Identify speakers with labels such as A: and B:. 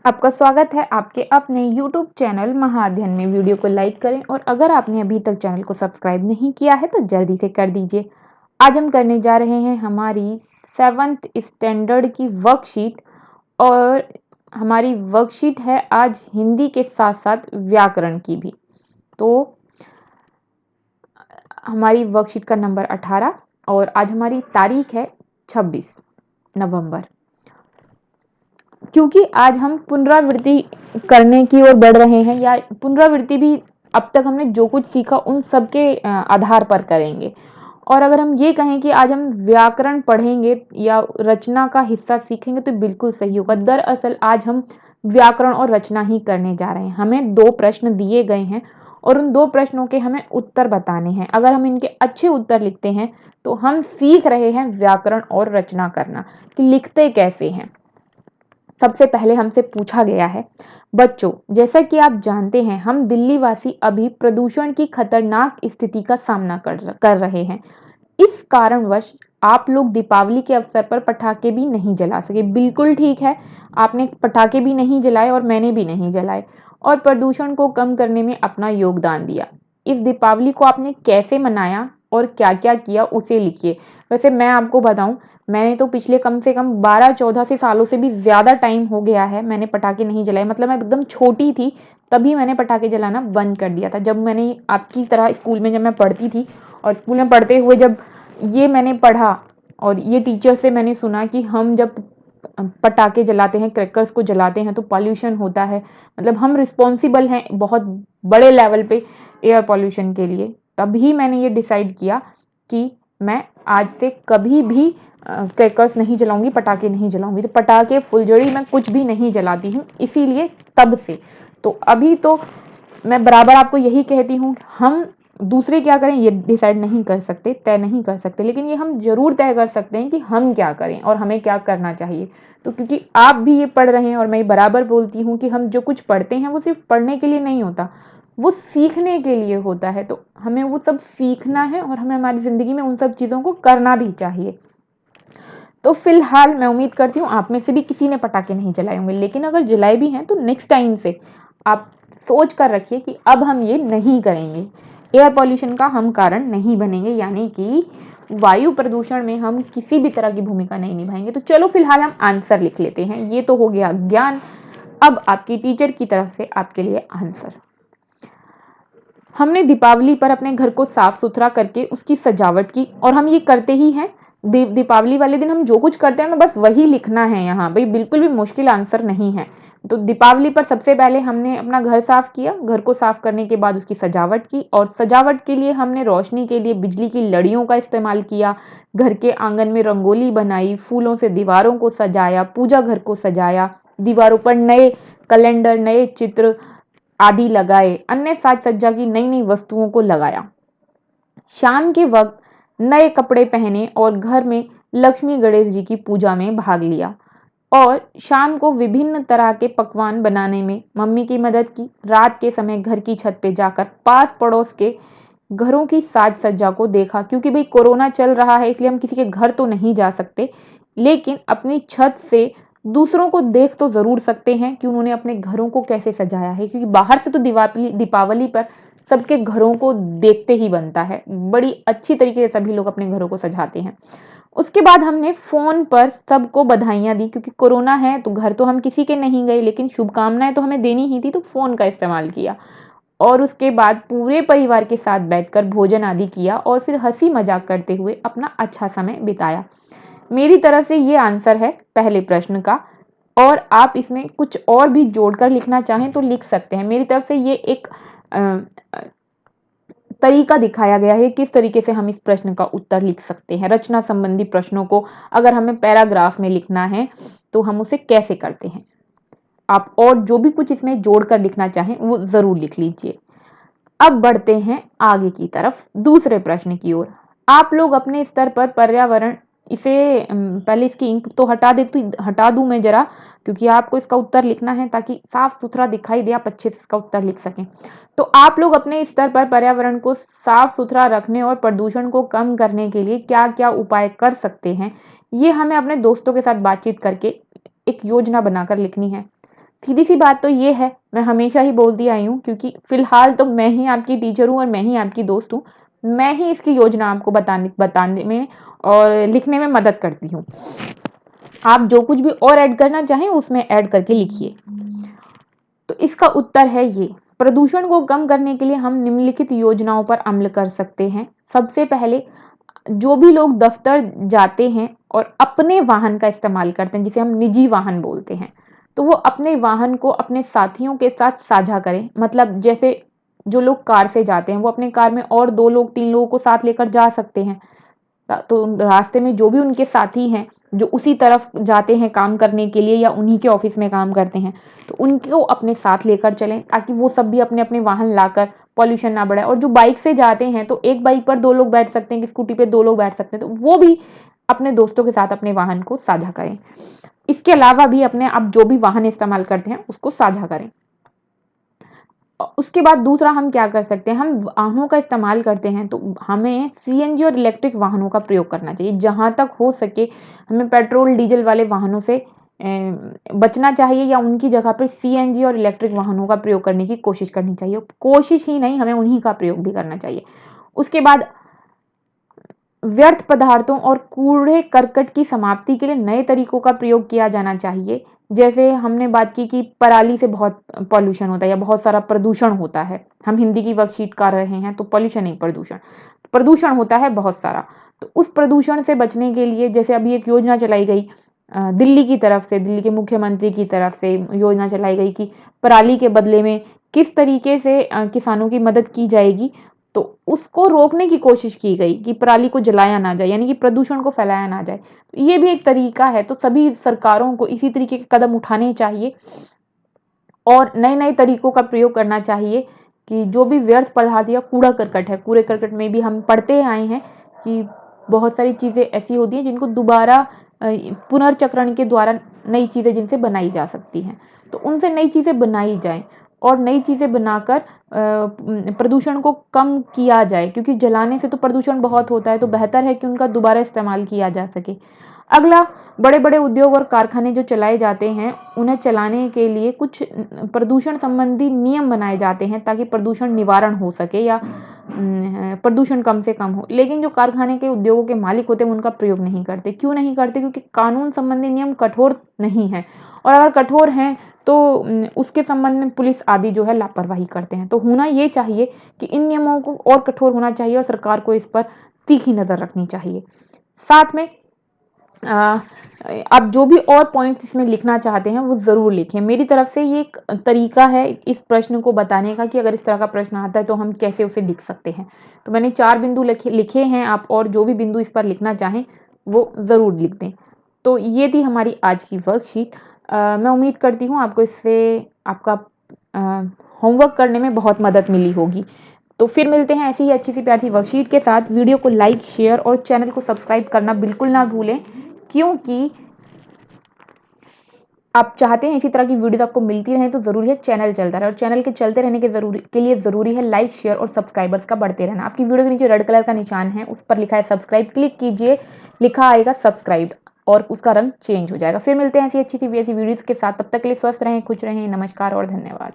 A: आपका स्वागत है आपके अपने YouTube चैनल महाअध्ययन में। वीडियो को लाइक करें और अगर आपने अभी तक चैनल को सब्सक्राइब नहीं किया है तो जल्दी से कर दीजिए। आज हम करने जा रहे हैं हमारी 7th स्टैंडर्ड की वर्कशीट और हमारी वर्कशीट है आज हिंदी के साथ साथ व्याकरण की भी। तो हमारी वर्कशीट का नंबर 18 और आज हमारी तारीख है 26 नवंबर। क्योंकि आज हम पुनरावृत्ति करने की ओर बढ़ रहे हैं, या पुनरावृत्ति भी अब तक हमने जो कुछ सीखा उन सब के आधार पर करेंगे। और अगर हम ये कहें कि आज हम व्याकरण पढ़ेंगे या रचना का हिस्सा सीखेंगे तो बिल्कुल सही होगा। दरअसल आज हम व्याकरण और रचना ही करने जा रहे हैं। हमें 2 प्रश्न दिए गए हैं और उन 2 प्रश्नों के हमें उत्तर बताने हैं। अगर हम इनके अच्छे उत्तर लिखते हैं तो हम सीख रहे हैं व्याकरण और रचना करना कि लिखते कैसे हैं। सबसे पहले हमसे पूछा गया है, बच्चों जैसा कि आप जानते हैं हम दिल्ली वासी अभी प्रदूषण की खतरनाक स्थिति का सामना कर रहे हैं। इस कारणवश आप लोग दीपावली के अवसर पर पटाखे भी नहीं जला सके। बिल्कुल ठीक है, आपने पटाखे भी नहीं जलाए और मैंने भी नहीं जलाए और प्रदूषण को कम करने में अपना योगदान दिया। इस दीपावली को आपने कैसे मनाया और क्या क्या किया उसे लिखिए। वैसे मैं आपको बताऊं, मैंने तो पिछले कम से कम 12-14 से सालों से भी ज़्यादा टाइम हो गया है मैंने पटाखे नहीं जलाए। मतलब मैं एकदम छोटी थी तभी मैंने पटाखे जलाना बंद कर दिया था। जब मैंने आपकी तरह स्कूल में जब मैं पढ़ती थी और स्कूल में पढ़ते हुए जब ये मैंने पढ़ा और ये टीचर से मैंने सुना कि हम जब पटाखे जलाते हैं, क्रैकर्स को जलाते हैं तो पॉल्यूशन होता है, मतलब हम रिस्पॉन्सिबल हैं बहुत बड़े लेवल पे एयर पॉल्यूशन के लिए। तभी मैंने ये डिसाइड किया कि मैं आज से कभी भी क्रैकर्स नहीं जलाऊंगी, पटाखे नहीं जलाऊंगी। तो पटाखे, फुलझड़ी मैं कुछ भी नहीं जलाती हूँ, इसीलिए तब से। तो अभी तो मैं बराबर आपको यही कहती हूँ, हम दूसरे क्या करें ये डिसाइड नहीं कर सकते, तय नहीं कर सकते, लेकिन ये हम जरूर तय कर सकते हैं कि हम क्या करें और हमें क्या करना चाहिए। तो क्योंकि आप भी ये पढ़ रहे हैं और मैं बराबर बोलती हूँ कि हम जो कुछ पढ़ते हैं वो सिर्फ पढ़ने के लिए नहीं होता, वो सीखने के लिए होता है। तो हमें वो सब सीखना है और हमें हमारी ज़िंदगी में उन सब चीज़ों को करना भी चाहिए। तो फिलहाल मैं उम्मीद करती हूँ आप में से भी किसी ने पटाखे नहीं जलाए होंगे, लेकिन अगर जलाए भी हैं तो नेक्स्ट टाइम से आप सोच कर रखिए कि अब हम ये नहीं करेंगे, एयर पॉल्यूशन का हम कारण नहीं बनेंगे, यानी कि वायु प्रदूषण में हम किसी भी तरह की भूमिका नहीं निभाएंगे। तो चलो फिलहाल हम आंसर लिख लेते हैं। ये तो हो गया ज्ञान। अब आपकी टीचर की तरफ से आपके लिए आंसर। हमने दीपावली पर अपने घर को साफ सुथरा करके उसकी सजावट की और हम ये करते ही हैं। दीपावली वाले दिन हम जो कुछ करते हैं हमें बस वही लिखना है यहाँ भाई, बिल्कुल भी मुश्किल आंसर नहीं है। तो दीपावली पर सबसे पहले हमने अपना घर साफ किया, घर को साफ करने के बाद उसकी सजावट की और सजावट के लिए हमने रोशनी के लिए बिजली की लड़ियों का इस्तेमाल किया, घर के आंगन में रंगोली बनाई, फूलों से दीवारों को सजाया, पूजा घर को सजाया, दीवारों पर नए कैलेंडर, नए चित्र आदि लगाए, अन्य साज सज्जा की नई नई वस्तुओं को लगाया। शाम के वक्त नए कपड़े पहने और घर में लक्ष्मी गणेश जी की पूजा में भाग लिया और शाम को विभिन्न तरह के पकवान बनाने में मम्मी की मदद की। रात के समय घर की छत पे जाकर पास पड़ोस के घरों की साज सज्जा को देखा, क्योंकि भाई कोरोना चल रहा है इसलिए हम किसी के घर तो नहीं जा सकते, लेकिन अपनी छत से दूसरों को देख तो जरूर सकते हैं कि उन्होंने अपने घरों को कैसे सजाया है, क्योंकि बाहर से तो दीपावली पर सबके घरों को देखते ही बनता है, बड़ी अच्छी तरीके से सभी लोग अपने घरों को सजाते हैं। उसके बाद हमने फोन पर सबको बधाइयां दी, क्योंकि कोरोना है तो घर तो हम किसी के नहीं गए, लेकिन शुभकामनाएं तो हमें देनी ही थी, तो फोन का इस्तेमाल किया और उसके बाद पूरे परिवार के साथ बैठकर भोजन आदि किया और फिर हंसी मजाक करते हुए अपना अच्छा समय बिताया। मेरी तरफ से ये आंसर है पहले प्रश्न का, और आप इसमें कुछ और भी जोड़कर लिखना चाहें तो लिख सकते हैं। मेरी तरफ से ये एक तरीका दिखाया गया है किस तरीके से हम इस प्रश्न का उत्तर लिख सकते हैं। रचना संबंधी प्रश्नों को अगर हमें पैराग्राफ में लिखना है तो हम उसे कैसे करते हैं। आप और जो भी कुछ इसमें जोड़कर लिखना चाहें वो जरूर लिख लीजिए। अब बढ़ते हैं आगे की तरफ, दूसरे प्रश्न की ओर। आप लोग अपने स्तर पर पर्यावरण, इसे पहले इसकी इंक तो हटा दूं मैं जरा, क्योंकि आपको इसका उत्तर लिखना है ताकि साफ सुथरा दिखाई दे, आप अच्छे से इसका उत्तर लिख सकें। तो आप लोग अपने स्तर पर पर्यावरण को साफ सुथरा रखने और प्रदूषण को कम करने के लिए क्या क्या उपाय कर सकते हैं, ये हमें अपने दोस्तों के साथ बातचीत करके एक योजना बनाकर लिखनी है। सीधी सी बात तो ये है, मैं हमेशा ही बोलती आई हूँ, क्योंकि फिलहाल तो मैं ही आपकी टीचर हूँ और मैं ही आपकी दोस्त हूँ। मैं ही इसकी योजना आपको बताने में और लिखने में मदद करती हूँ। आप जो कुछ भी और ऐड करना चाहें उसमें ऐड करके लिखिए। तो इसका उत्तर है ये। प्रदूषण को कम करने के लिए हम निम्नलिखित योजनाओं पर अमल कर सकते हैं। सबसे पहले, जो भी लोग दफ्तर जाते हैं और अपने वाहन का इस्तेमाल करते हैं, जिसे हम निजी वाहन बोलते हैं, तो वो अपने वाहन को अपने साथियों के साथ साझा करें। मतलब जैसे जो लोग कार से जाते हैं वो अपने कार में और 2 लोग 3 लोगों को साथ लेकर जा सकते हैं। तो रास्ते में जो भी उनके साथी हैं जो उसी तरफ जाते हैं काम करने के लिए या उन्हीं के ऑफिस में काम करते हैं, तो उनको अपने साथ लेकर चलें, ताकि वो सब भी अपने अपने वाहन लाकर पॉल्यूशन ना बढ़े। और जो बाइक से जाते हैं तो एक बाइक पर 2 लोग बैठ सकते हैं, कि स्कूटी पे 2 लोग बैठ सकते हैं, तो वो भी अपने दोस्तों के साथ अपने वाहन को साझा करें। इसके अलावा भी अपने आप जो भी वाहन इस्तेमाल करते हैं उसको साझा करें। उसके बाद दूसरा हम क्या कर सकते हैं, हम वाहनों का इस्तेमाल करते हैं तो हमें सीएनजी और इलेक्ट्रिक वाहनों का प्रयोग करना चाहिए। जहाँ तक हो सके हमें पेट्रोल डीजल वाले वाहनों से बचना चाहिए, या उनकी जगह पर सीएनजी और इलेक्ट्रिक वाहनों का प्रयोग करने की कोशिश करनी चाहिए। कोशिश ही नहीं, हमें उन्हीं का प्रयोग भी करना चाहिए। उसके बाद व्यर्थ पदार्थों और कूड़े करकट की समाप्ति के लिए नए तरीकों का प्रयोग किया जाना चाहिए। जैसे हमने बात की कि पराली से बहुत पॉल्यूशन होता है या बहुत सारा प्रदूषण होता है। हम हिंदी की वर्कशीट कर रहे हैं तो पॉल्यूशन नहीं, प्रदूषण प्रदूषण होता है बहुत सारा। तो उस प्रदूषण से बचने के लिए जैसे अभी एक योजना चलाई गई दिल्ली की तरफ से, दिल्ली के मुख्यमंत्री की तरफ से योजना चलाई गई कि पराली के बदले में किस तरीके से किसानों की मदद की जाएगी। तो उसको रोकने की कोशिश की गई कि पराली को जलाया ना जाए, यानी कि प्रदूषण को फैलाया ना जाए। तो ये भी एक तरीका है। तो सभी सरकारों को इसी तरीके के कदम उठाने चाहिए और नए नए तरीकों का प्रयोग करना चाहिए कि जो भी व्यर्थ पदार्थ या कूड़ा करकट है, कूड़े करकट में भी हम पढ़ते आए हैं कि बहुत सारी चीज़ें ऐसी होती हैं जिनको दोबारा पुनर्चक्रण के द्वारा नई चीज़ें जिनसे बनाई जा सकती हैं, तो उनसे नई चीज़ें बनाई जाएं और नई चीज़ें बनाकर प्रदूषण को कम किया जाए, क्योंकि जलाने से तो प्रदूषण बहुत होता है। तो बेहतर है कि उनका दोबारा इस्तेमाल किया जा सके। अगला, बड़े बड़े उद्योग और कारखाने जो चलाए जाते हैं उन्हें चलाने के लिए कुछ प्रदूषण संबंधी नियम बनाए जाते हैं ताकि प्रदूषण निवारण हो सके या प्रदूषण कम से कम हो। लेकिन जो कारखाने के उद्योगों के मालिक होते हैं उनका प्रयोग नहीं करते। क्यों नहीं करते? क्योंकि कानून संबंधी नियम कठोर नहीं है, और अगर कठोर हैं तो उसके संबंध में पुलिस आदि जो है लापरवाही करते हैं। तो होना ये चाहिए कि इन नियमों को और कठोर होना चाहिए और सरकार को इस पर तीखी नजर रखनी चाहिए। साथ में आप जो भी और पॉइंट्स इसमें लिखना चाहते हैं वो ज़रूर लिखें। मेरी तरफ से ये एक तरीका है इस प्रश्न को बताने का कि अगर इस तरह का प्रश्न आता है तो हम कैसे उसे लिख सकते हैं। तो मैंने 4 बिंदु लिखे हैं, आप और जो भी बिंदु इस पर लिखना चाहें वो ज़रूर लिख दें। तो ये थी हमारी आज की वर्कशीट। मैं उम्मीद करती हूँ आपको इससे आपका होमवर्क करने में बहुत मदद मिली होगी। तो फिर मिलते हैं ऐसी ही अच्छी सी प्यारी सी वर्कशीट के साथ। वीडियो को लाइक, शेयर और चैनल को सब्सक्राइब करना बिल्कुल ना भूलें, क्योंकि आप चाहते हैं इसी तरह की वीडियोस आपको मिलती रहें, तो ज़रूरी है चैनल चलता रहे। और चैनल के चलते रहने के लिए ज़रूरी है लाइक, शेयर और सब्सक्राइबर्स का बढ़ते रहना। आपकी वीडियो के नीचे रेड कलर का निशान है, उस पर लिखा है सब्सक्राइब, क्लिक कीजिए, लिखा आएगा सब्सक्राइब और उसका रंग चेंज हो जाएगा। फिर मिलते हैं ऐसी अच्छी सी वीडियोज़ के साथ। तब तक के लिए स्वस्थ रहें, खुश रहें। नमस्कार और धन्यवाद।